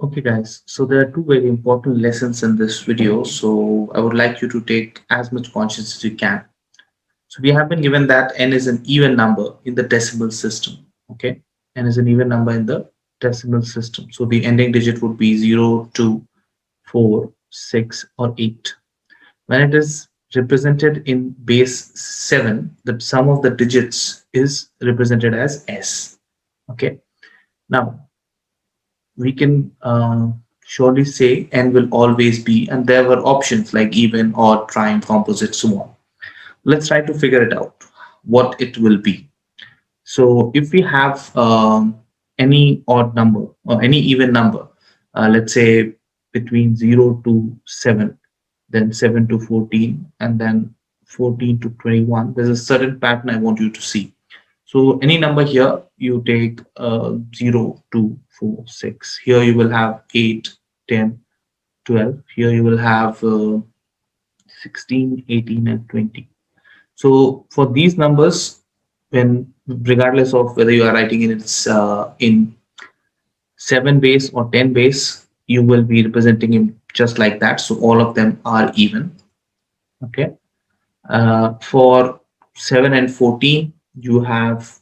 Okay, guys. So there are two very important lessons in this video. So I would like you to take as much conscience as you can. So we have been given that n is an even number in the decimal system. Okay, n is an even number in the decimal system. So the ending digit would be 0, 2, 4, 6, or 8. When it is represented in base 7, the sum of the digits is represented as s. Okay. Now we can surely say n will always be, and there were options like even, odd, prime, composite, so on. Let's try to figure it out what it will be. So if we have any odd number or any even number, let's say between 0 to 7, then 7 to 14, and then 14 to 21, there's a certain pattern I want you to see. So any number here, you take 0, 2, 4, 6. Here you will have 8, 10, 12. Here you will have 16, 18, and 20. So for these numbers, when regardless of whether you are writing in 7 base or 10 base, you will be representing him just like that. So all of them are even. Okay. For 7 and 14, you have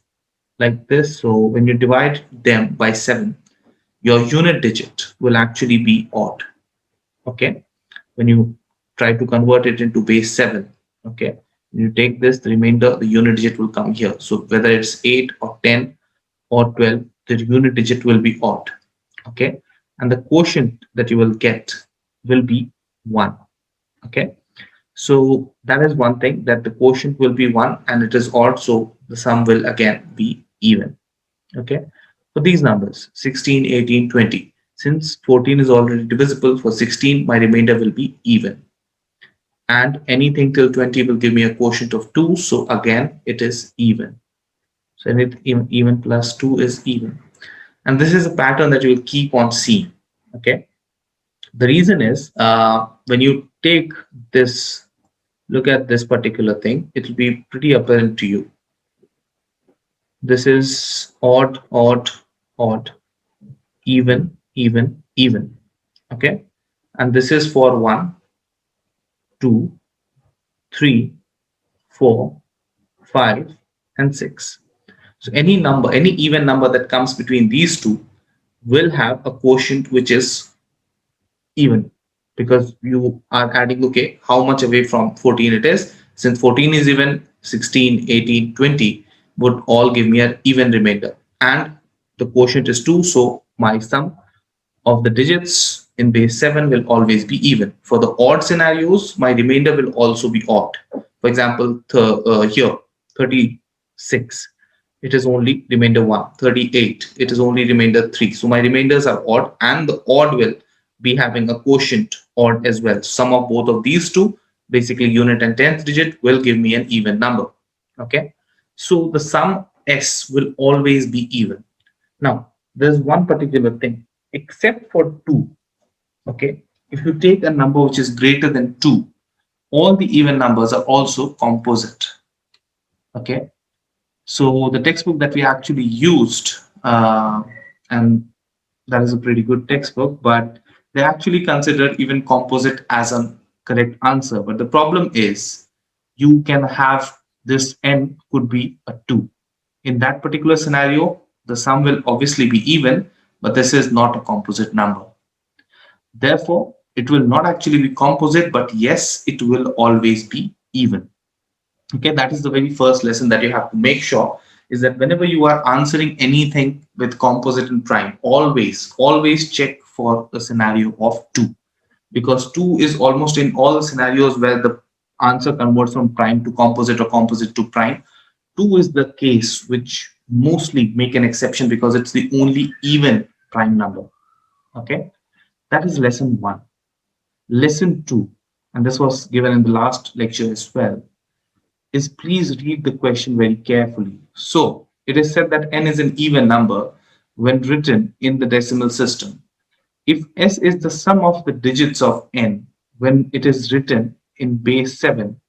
like this. So when you divide them by 7, your unit digit will actually be odd. Okay. When you try to convert it into base 7, okay, when you take this, the remainder, the unit digit will come here. So whether it's 8 or 10 or 12, the unit digit will be odd. Okay. And the quotient that you will get will be 1. Okay. So that is one thing, that the quotient will be 1 and it is odd. So the sum will again be even. Okay. For these numbers 16, 18, 20, since 14 is already divisible, for 16 my remainder will be even, and anything till 20 will give me a quotient of 2. So again it is even. So even plus 2 is even, and this is a pattern that you will keep on seeing. Okay. The reason is when you take this, look at this particular thing, it will be pretty apparent to you. This is odd, odd, odd, even, even, even. Okay. And this is for 1, 2, 3, 4, 5, and 6. So any number, any even number that comes between these two will have a quotient which is even, because you are adding, okay, how much away from 14 it is. Since 14 is even, 16, 18, 20 would all give me an even remainder, and the quotient is 2. So my sum of the digits in base 7 will always be even. For the odd scenarios, my remainder will also be odd. For example, here 36, it is only remainder 1. 38, it is only remainder 3. So my remainders are odd, and the odd will be having a quotient odd as well. Sum of both of these two, basically unit and 10th digit, will give me an even number. Okay. So the sum s will always be even. Now, there's one particular thing, except for 2. Okay. If you take a number which is greater than 2, all the even numbers are also composite. Okay. So the textbook that we actually used, and that is a pretty good textbook, but they actually consider even composite as a correct answer. But the problem is, you can have this n could be a 2. In that particular scenario, the sum will obviously be even, but this is not a composite number. Therefore, it will not actually be composite, but yes, it will always be even. Okay, that is the very first lesson that you have to make sure, is that whenever you are answering anything with composite and prime, always check for a scenario of 2, because 2 is almost in all the scenarios where the answer converts from prime to composite or composite to prime. 2 is the case which mostly make an exception, because it's the only even prime number. Okay, that is lesson 1. Lesson 2, and this was given in the last lecture as well, is please read the question very carefully. So it is said that n is an even number when written in the decimal system. If s is the sum of the digits of n when it is written in base 7,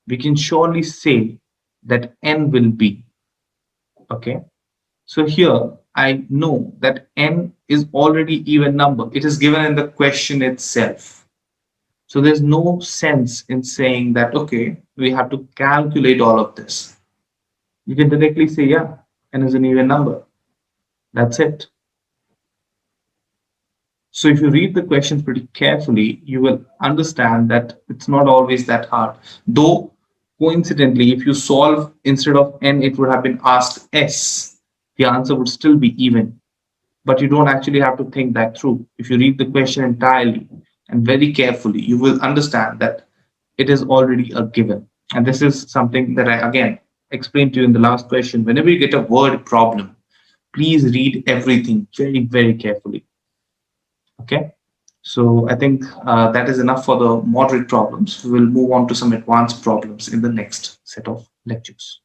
we can surely say that n will be. Okay. So here I know that n is already even number. It is given in the question itself. So there's no sense in saying that, okay, we have to calculate all of this. You can directly say, yeah, n is an even number. That's it. So if you read the questions pretty carefully, you will understand that it's not always that hard. Though, coincidentally, if you solve instead of n, it would have been asked s, the answer would still be even. But you don't actually have to think that through. If you read the question entirely and very carefully, you will understand that it is already a given. And this is something that I again explained to you in the last question. Whenever you get a word problem, please read everything very, very carefully. Okay. So I think that is enough for the moderate problems. We will move on to some advanced problems in the next set of lectures.